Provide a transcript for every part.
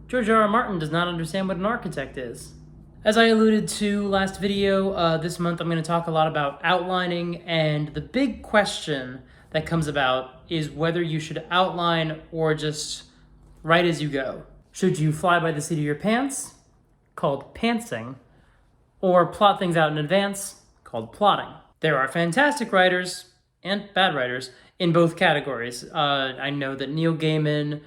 George R. R. Martin does not understand what an architect is. As I alluded to last video, this month I'm going to talk a lot about outlining, and the big question that comes about is whether you should outline or just write as you go. Should you fly by the seat of your pants, called pantsing, or plot things out in advance, called plotting? There are fantastic writers and bad writers in both categories. I know that Neil Gaiman,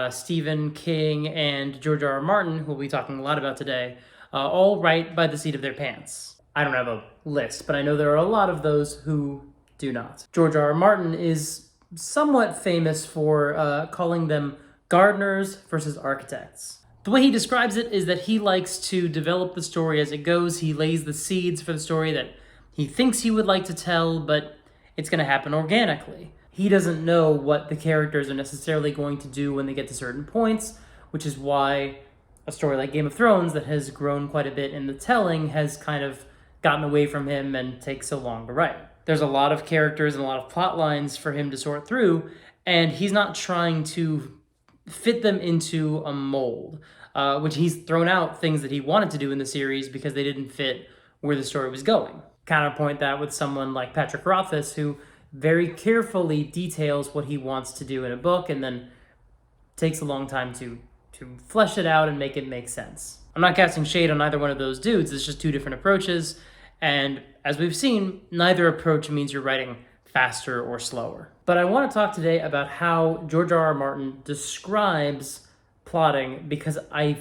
Stephen King, and George R. R. Martin, who we'll be talking a lot about today, all write by the seat of their pants. I don't have a list, but I know there are a lot of those who do not. George R. R. Martin is somewhat famous for calling them gardeners versus architects. The way he describes it is that he likes to develop the story as it goes. He lays the seeds for the story that he thinks he would like to tell, but it's going to happen organically. He doesn't know what the characters are necessarily going to do when they get to certain points, which is why a story like Game of Thrones that has grown quite a bit in the telling has kind of gotten away from him and takes so long to write. There's a lot of characters and a lot of plot lines for him to sort through, and he's not trying to fit them into a mold, which he's thrown out things that he wanted to do in the series because they didn't fit where the story was going. Counterpoint that with someone like Patrick Rothfuss, who very carefully details what he wants to do in a book and then takes a long time to flesh it out and make it make sense. I'm not casting shade on either one of those dudes, it's just two different approaches, and as we've seen, neither approach means you're writing faster or slower. But I want to talk today about how George R. R. Martin describes plotting, because I'm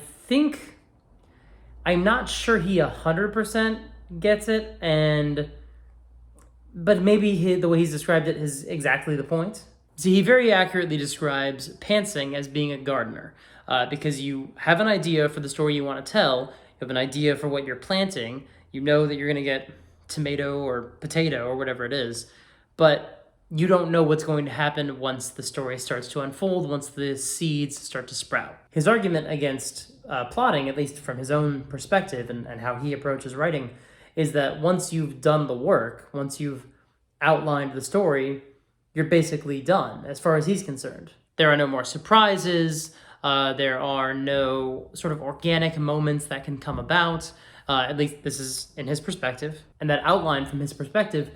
not sure he 100% gets it, but maybe the way he's described it is exactly the point. See, he very accurately describes pantsing as being a gardener, because you have an idea for the story you want to tell, you have an idea for what you're planting, you know that you're going to get tomato or potato or whatever it is, but you don't know what's going to happen once the story starts to unfold, once the seeds start to sprout. His argument against plotting, at least from his own perspective and how he approaches writing, is that once you've done the work, once you've outlined the story, you're basically done, as far as he's concerned. There are no more surprises, there are no sort of organic moments that can come about, at least this is in his perspective, and that outline from his perspective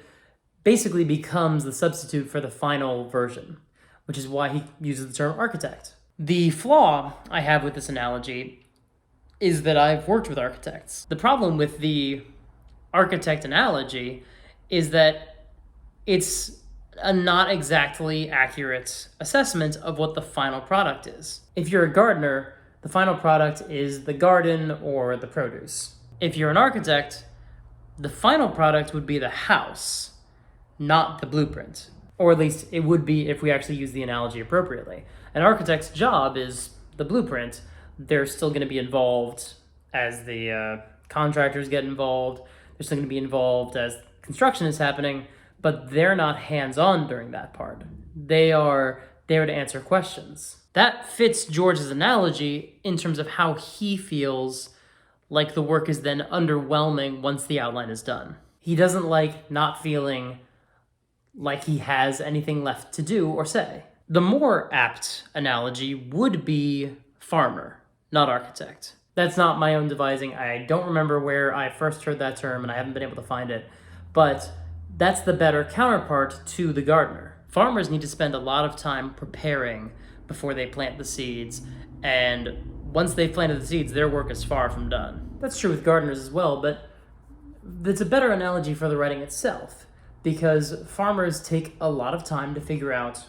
basically becomes the substitute for the final version, which is why he uses the term architect. The flaw I have with this analogy is that I've worked with architects. The problem with the architect analogy is that it's a not exactly accurate assessment of what the final product is. If you're a gardener, the final product is the garden or the produce. If you're an architect, the final product would be the house, not the blueprint. Or at least it would be if we actually use the analogy appropriately. An architect's job is the blueprint. They're still going to be involved as the contractors get involved. They're still going to be involved as construction is happening, but they're not hands-on during that part. They are there to answer questions. That fits George's analogy in terms of how he feels like the work is then underwhelming once the outline is done. He doesn't like not feeling like he has anything left to do or say. The more apt analogy would be farmer, not architect. That's not my own devising. I don't remember where I first heard that term, and I haven't been able to find it, but that's the better counterpart to the gardener. Farmers need to spend a lot of time preparing before they plant the seeds, and once they've planted the seeds, their work is far from done. That's true with gardeners as well, but it's a better analogy for the writing itself, because farmers take a lot of time to figure out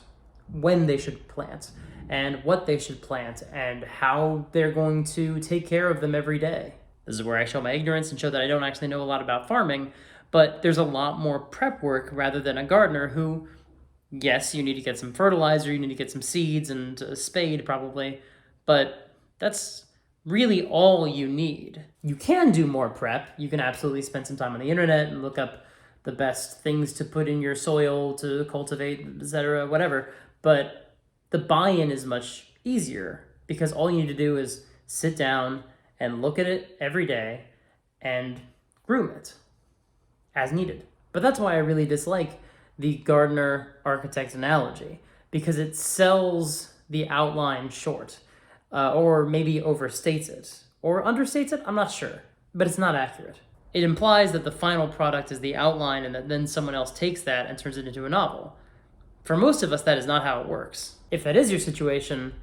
when they should plant, and what they should plant, and how they're going to take care of them every day. This is where I show my ignorance and show that I don't actually know a lot about farming, but there's a lot more prep work rather than a gardener who, yes, you need to get some fertilizer, you need to get some seeds and a spade probably, but that's really all you need. You can do more prep. You can absolutely spend some time on the internet and look up the best things to put in your soil to cultivate, etc., whatever, but the buy-in is much easier because all you need to do is sit down and look at it every day and groom it as needed. But that's why I really dislike the gardener architect analogy, because it sells the outline short. or maybe overstates it, or understates it, I'm not sure, but it's not accurate. It implies that the final product is the outline and that then someone else takes that and turns it into a novel. For most of us, that is not how it works. If that is your situation,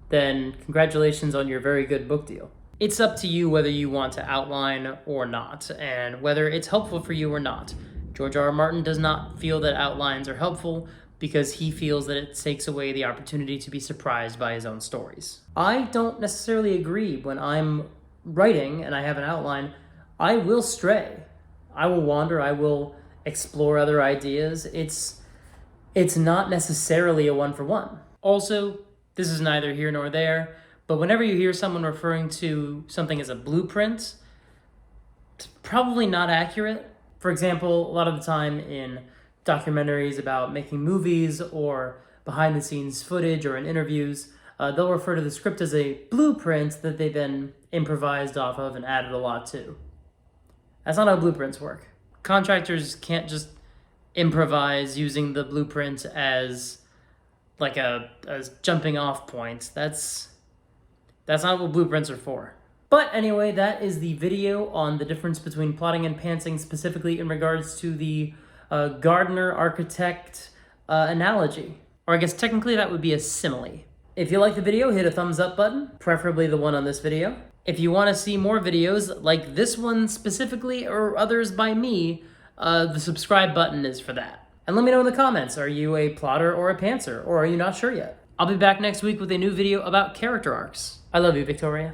then congratulations on your very good book deal. It's up to you whether you want to outline or not, and whether it's helpful for you or not. George R. R. Martin does not feel that outlines are helpful because he feels that it takes away the opportunity to be surprised by his own stories. I don't necessarily agree. When I'm writing and I have an outline, I will stray. I will wander, I will explore other ideas. It's not necessarily a one-for-one. Also, this is neither here nor there, but whenever you hear someone referring to something as a blueprint, it's probably not accurate. For example, a lot of the time in documentaries about making movies or behind-the-scenes footage or in interviews, they'll refer to the script as a blueprint that they then improvised off of and added a lot to. That's not how blueprints work. Contractors can't just improvise using the blueprint as like a jumping off point. That's not what blueprints are for. But anyway, that is the video on the difference between plotting and pantsing, specifically in regards to the gardener architect analogy. Or I guess technically that would be a simile. If you like the video, hit a thumbs up button, preferably the one on this video. If you want to see more videos like this one specifically or others by me, the subscribe button is for that. And let me know in the comments, are you a plotter or a pantser, or are you not sure yet? I'll be back next week with a new video about character arcs. I love you, Victoria.